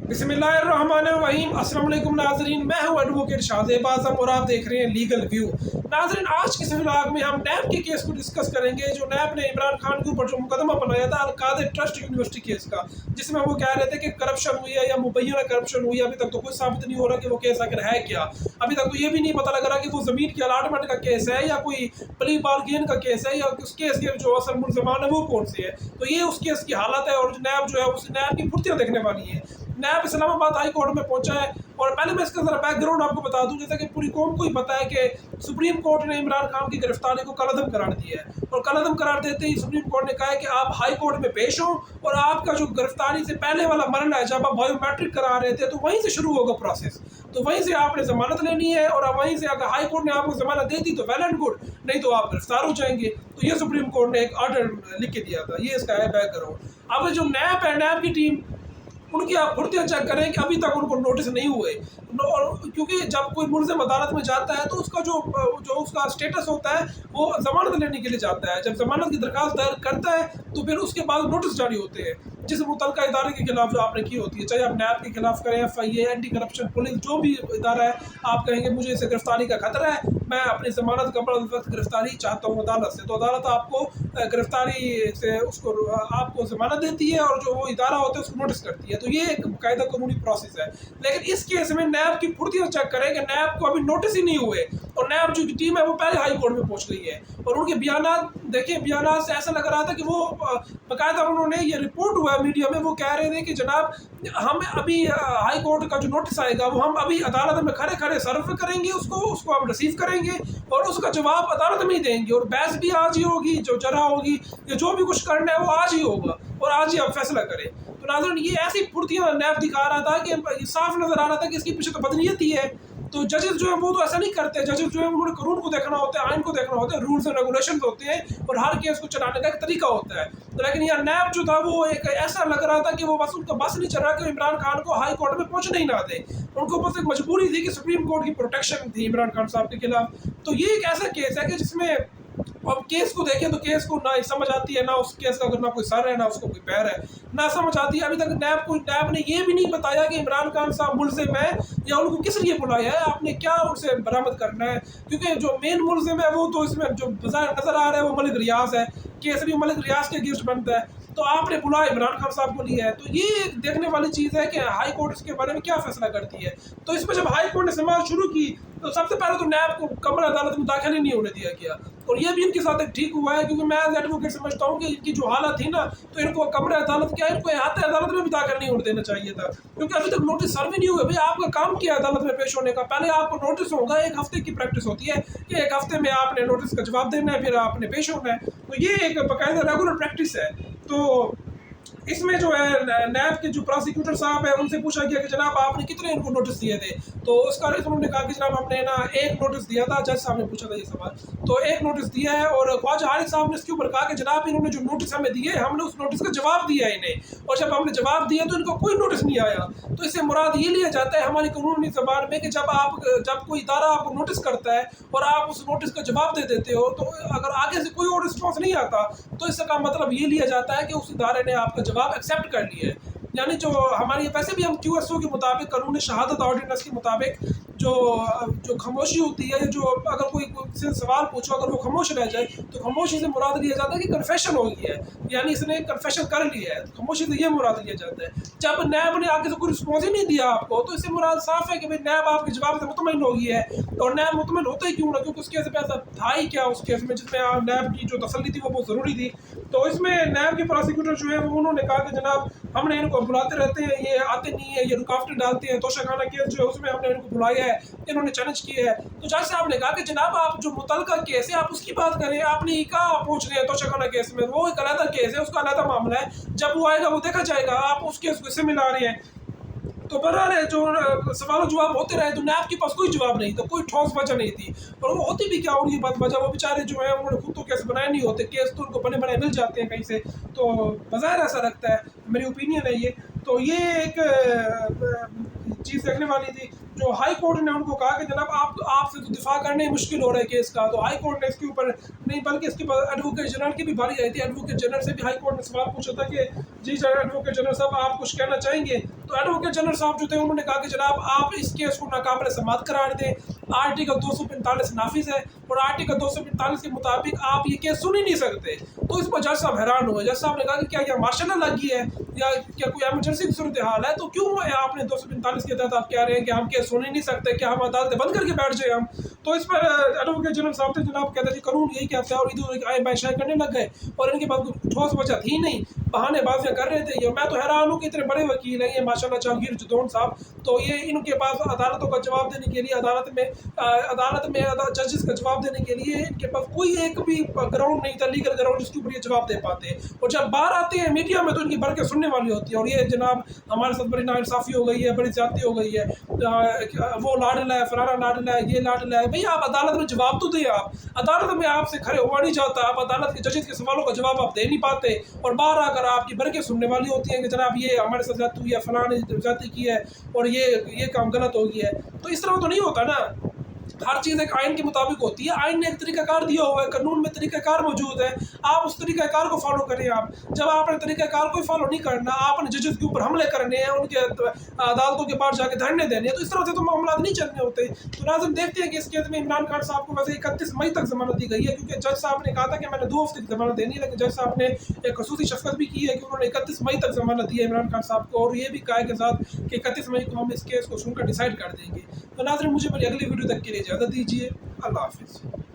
बिस्मिल्लाहिर्रहमानिर्रहीम। अस्सलाम वालेकुम नाज़रीन, मैं हूं एडवोकेट शाहज़ेब आज़म और आप देख रहे हैं लीगल व्यू। नाज़रीन, आज के इस व्लॉग में हम नैब के केस को डिस्कस करेंगे जो नैब ने इमरान खान के ऊपर जो मुकदमा बनाया था अल-कादिर ट्रस्ट यूनिवर्सिटी केस का, जिसमें वो कह रहे थे कि करप्शन हुई है या मुबैना करप्शन हुई है। अभी तक तो कुछ साबित नहीं हो रहा कि वो केस आखिर है क्या। अभी तक तो ये भी नहीं पता लग रहा कि वो ज़मीन की अलाटमेंट का केस है या कोई प्ली बार्गेन का केस है या उस केस के जो असल मुल्ज़मान है वो कौन से है। तो ये उस केस की हालत है और नैब जो है उस नैब की फुर्तियाँ देखने वाली है। नैब इस्लामाबाद हाई कोर्ट में पहुंचा है और पहले मैं इसका ज़रा बैकग्राउंड आपको बता दूं, जैसा कि पूरी कौम को ही पता है कि सुप्रीम कोर्ट ने इमरान खान की गिरफ्तारी को कलअदम करार दिया है और कलअदम करार देते ही सुप्रीम कोर्ट ने कहा है कि आप हाई कोर्ट में पेश हों और आपका जो गिरफ्तारी से पहले वाला मरना है जब आप बायोमेट्रिक करा रहे थे तो वहीं से शुरू होगा प्रोसेस। तो वहीं से आपने ज़मानत लेनी है और वहीं से अगर हाई कोर्ट ने आपको ज़मानत दे दी तो वेल एंड गुड, नहीं तो आप गिरफ्तार हो जाएंगे। तो ये सुप्रीम कोर्ट ने एक ऑर्डर लिख के दिया था, ये इसका है बैकग्राउंड। अब जो नैब है, नैब की टीम उनकी आप फुर्तियाँ चेक करें कि अभी तक उनको नोटिस नहीं हुए। क्योंकि जब कोई मुल्ज़िम अदालत में जाता है तो उसका जो उसका स्टेटस होता है वो ज़मानत लेने के लिए जाता है। जब ज़मानत की दरख्वास्त दायर करता है तो फिर उसके बाद नोटिस जारी होते हैं जिस मुतल्लिका इदारे के खिलाफ जो आपने की होती है, चाहे आप नैब के खिलाफ करें, FIA, एंटी करप्शन पुलिस, जो भी इदारा है, आप कहेंगे मुझे इसे गिरफ्तारी का खतरा है, मैं अपनी ज़मानत कबल वक्त गिरफ्तारी चाहता हूँ अदालत से। तो अदालत आपको गिरफ्तारी से उसको आपको ज़मानत देती है और जो वो इदारा होता है उसको नोटिस करती है। तो ये एक बाकायदा कानूनी प्रोसेस है। लेकिन इस केस में नैब की फुर्तियाँ चेक करें कि नैब को अभी नोटिस ही नहीं हुए और नैब जो टीम है वो पहले हाई कोर्ट में पहुंच गई है और उनके बयानात देखिए, बयानात से ऐसा लग रहा था कि वो बाकायदा उन्होंने ये रिपोर्ट हुआ मीडिया में, वो कह रहे थे कि जनाब हम अभी हाई कोर्ट का जो नोटिस आएगा वो हम अभी अदालत में खड़े खड़े सर्व करेंगे, उसको हम रिसीव करेंगे और उसका जवाब अदालत में ही देंगे और बहस भी आज ही होगी, जो जरा होगी या जो भी कुछ करना है वो आज ही होगा और आज ही आप फैसला करें। तो नाज़रीन, ये ऐसी फुर्तियाँ नैब दिखा रहा था कि साफ नज़र आ रहा था कि इसके पीछे तो बदनीयत ही है। तो जजेस जो है वो तो ऐसा नहीं करते। जजेस जो है उन्होंने कानून को देखना होता है, आइन को देखना होता है, रूल्स एंड रेगुलेशन होते हैं और हर केस को चलाने का एक तरीका होता है। तो लेकिन यार नैब जो था वो एक ऐसा लग रहा था कि वो बस उनका बस नहीं चल रहा कि इमरान खान को हाई कोर्ट में पहुंचने ही ना दे। उनको बस एक मजबूरी थी कि सुप्रीम कोर्ट की प्रोटेक्शन थी इमरान खान साहब के खिलाफ। तो ये एक ऐसा केस है कि जिसमें अब केस को देखें तो केस को ना समझ आती है, ना उस केस का ना कोई सर है ना उसको कोई पैर है, ना समझ आती है। अभी तक नैब ने ये भी नहीं बताया कि इमरान खान साहब मुल्ज़िम है या उनको किस लिए बुलाया है, आपने क्या उनसे बरामद करना है। क्योंकि जो मेन मुल्ज़िम है वो तो इसमें जो नज़र आ रहा है वो मलिक रियाज है, केस भी मलिक रियाज के अगेंस्ट बनता है। तो आपने बुलाया इमरान खान साहब को लिया है। तो ये देखने वाली चीज़ है कि हाई कोर्ट इसके बारे में क्या फैसला करती है। तो इसमें जब हाई कोर्ट ने समाअत शुरू की तो सबसे पहले तो नैब को कमर अदालत में दाखिल ही नहीं होने दिया गया और ये भी इनके साथ एक ठीक हुआ है, क्योंकि मैं एज एडवोकेट समझता हूँ कि इनकी जो हालत थी ना तो इनको कमर अदालत क्या इनको अहाते अदालत में भी दाखिल नहीं होने देना चाहिए था, क्योंकि अभी तक नोटिस सर्व ही नहीं हुए। भाई आपका काम किया अदालत में पेश होने का, पहले आपको नोटिस होगा, एक हफ्ते की प्रैक्टिस होती है कि एक हफ्ते में आपने नोटिस का जवाब देना है, फिर आपने पेश होना है। तो ये एक बाकायदा रेगुलर प्रैक्टिस है। तो इसमें जो है नैब के जो प्रोसिक्यूटर साहब है उनसे पूछा गया कि जनाब आपने कितने इनको नोटिस दिए थे। तो उसका उन्होंने कहा कि जनाब हमने ना एक नोटिस दिया था। जज साहब ने पूछा था ये सवाल, तो एक नोटिस दिया है और ख्वाजा हारिस साहब ने इसके ऊपर कहा कि जनाब इन्होंने जो नोटिस हमें दिए हमने उस नोटिस का जवाब दिया है इन्हें, और जब हमने जवाब दिया तो इनको कोई नोटिस नहीं आया। तो इससे मुराद ये लिया जाता है हमारी कानूनी ज़बान में कि जब कोई इदारा आपको नोटिस करता है और आप उस नोटिस का जवाब दे देते हो तो अगर आगे से कोई और रिस्पॉन्स नहीं आता तो इसका मतलब ये लिया जाता है कि उस इदारे ने आपका जवाब एक्सेप्ट कर लिया है। यानी जो हमारी वैसे भी हम QSO के मुताबिक, कानून शहादत ऑर्डिनेंस के मुताबिक जो खामोशी होती है, जो अगर कोई से सवाल पूछो अगर वो खामोश रह जाए तो खामोशी से मुराद लिया जाता है कि कन्फेशन हो गई है, यानी इसने कन्फेशन कर लिया है। तो खामोशी से ये मुराद लिया जाता है। जब नैब ने आगे से कोई रिस्पॉन्स ही नहीं दिया आपको तो इससे मुराद साफ है कि भाई नैब आपके जवाब से मुतमईन हो गई है। और नैब मुतमईन होता ही क्यों ना, क्योंकि उस केस में ऐसा था ही क्या उस केस में जिसमें नैब की जो तसल्ली थी वो बहुत ज़रूरी थी। तो इसमें नैब के प्रोसिक्यूटर जो है उन्होंने कहा कि जनाब हमने इनको बुलाते रहते हैं, ये आते नहीं है, ये रुकावटें डालते हैं। तोशाखाना केस जो है उसमें हमने इनको बुलाया है, इन्होंने चैलेंज किया है। तो जज साहब ने कहा कि जनाब आप जो मुतल्लिका केस है आप उसकी बात करें, आपने ये कहा पूछ रहे हैं तोशाखाना केस में, वो एक अलग केस है, उसका अलग मामला है, जब वो आएगा वो देखा जाएगा, आप उस केस को इससे मिला रहे हैं। तो बहरहाल है जो सवाल जवाब होते रहे तो नैब के पास कोई जवाब नहीं था, कोई ठोस वजह नहीं थी। और वो होती भी क्या उनकी बात वजह, वो बेचारे जो है उन्होंने खुद तो केस बनाए नहीं होते, केस तो उनको बने बनाए मिल जाते हैं कहीं से। तो बज़ाहिर ऐसा लगता है, मेरी ओपिनियन है ये। तो ये एक चीज़ چیز دیکھنے والی تھی. جو ہائی کورٹ نے ان کو کہا کہ جناب آپ سے تو دفاع کرنے مشکل ہو رہا ہے کیس کا, تو ہائی کورٹ نے اس کے اوپر نہیں بلکہ اس کے بعد ایڈوکیٹ جنرل کی بھی باری آئی تھی. ایڈوکیٹ جنرل سے بھی ہائی کورٹ نے سوال پوچھا تھا کہ جی سر ایڈوکیٹ جنرل صاحب آپ کچھ کہنا چاہیں گے. تو ایڈوکیٹ جنرل صاحب جو تھے انہوں نے کہا کہ جناب آپ اس کیس کو ناقابل سماعت قرار دیں, آرٹیکل 245 نافذ ہے اور آرٹیکل 245 کے مطابق آپ یہ کیس سن ہی نہیں سکتے. تو اس پر جج صاحب حیران ہوئے. جج صاحب نے کہا کہ کیا یہ مارشل لا لگی ہے یا کیا کوئی ایمرجنسی کی صورتحال ہے, تو کیوں آپ نے 245 کے تحت آپ کہہ رہے ہیں کہ ہم کیس سن ہی نہیں سکتے, کیا ہم عدالتیں بند کر کے بیٹھ جائیں ہم. تو اس پر ایڈوکیٹ جنرل صاحب تھے جناب کہتے ہیں قانون یہی کہتا ہے, اور ادھر آئے بائیں شائیں کرنے لگ گئے اور ان کے پاس کوئی ٹھوس وجہ تھی نہیں, بہانے بازیاں کر رہے تھے. میں تو حیران ہوں کہ اتنے بڑے وکیل ہیں یہ ماشاء اللہ جہانگیر جدون صاحب, تو یہ ان کے پاس عدالتوں کا جواب دینے کے لیے عدالت میں ججز کا جواب دینے کے لیے ان کے پاس کوئی ایک بھی گراؤنڈ نہیں تھا, لیگل گراؤنڈ جس کے اوپر یہ جواب دے پاتے ہیں. اور جب باہر آتے ہیں میڈیا میں تو ان کی بڑھ کے سننے والی ہوتی ہے, اور یہ جناب ہمارے ساتھ بڑی ناانصافی ہو گئی ہے, بڑی زیادتی ہو گئی ہے, وہ لاڈلا ہے, فلانا لاڈلا ہے, یہ لاڈلا ہے. بھئی آپ عدالت میں جواب تو دیں, آپ عدالت میں آپ سے کھڑے ہوا نہیں جاتا, آپ عدالت کے ججز کے سوالوں کا جواب آپ دے نہیں پاتے, اور باہر آ کر آپ کی برقیں سننے والی ہوتی ہیں کہ جناب یہ ہمارے ساتھ زیادتی ہوئی ہے, فلاں نے زیادتی کی ہے اور یہ کام غلط ہو گیا ہے. تو اس طرح تو نہیں ہوتا نا, ہر چیز ایک آئین کے مطابق ہوتی ہے. آئین نے ایک طریقہ کار دیا ہوا ہے, قانون میں طریقہ کار موجود ہے, آپ اس طریقہ کار کو فالو کریں. آپ جب آپ نے طریقہ کار کو فالو نہیں کرنا, آپ نے ججز کے اوپر حملے کرنے ہیں, ان کے عدالتوں کے باہر جا کے دھرنے دینے ہیں, تو اس طرح سے تو معاملات نہیں چلنے ہوتے. تو ناظرین دیکھتے ہیں کہ اس کیس میں عمران خان صاحب کو ویسے 31 مئی تک ضمانت دی گئی ہے, کیونکہ جج صاحب نے کہا تھا کہ میں نے 2 ہفتے کی ضمانت دینی ہے, لیکن جج صاحب نے ایک خصوصی شفقت بھی کی ہے کہ انہوں نے 31 مئی تک ضمانت دی ہے عمران خان صاحب کو, اور یہ بھی کہا ہے کہ ساتھ کہ 31 مئی کو ہم اس کیس کو سن کر ڈیسائیڈ کر دیں گے. تو ناظرین مجھے میری اگلی ویڈیو تک کے لیے اجازت دیجیے. اللہ حافظ.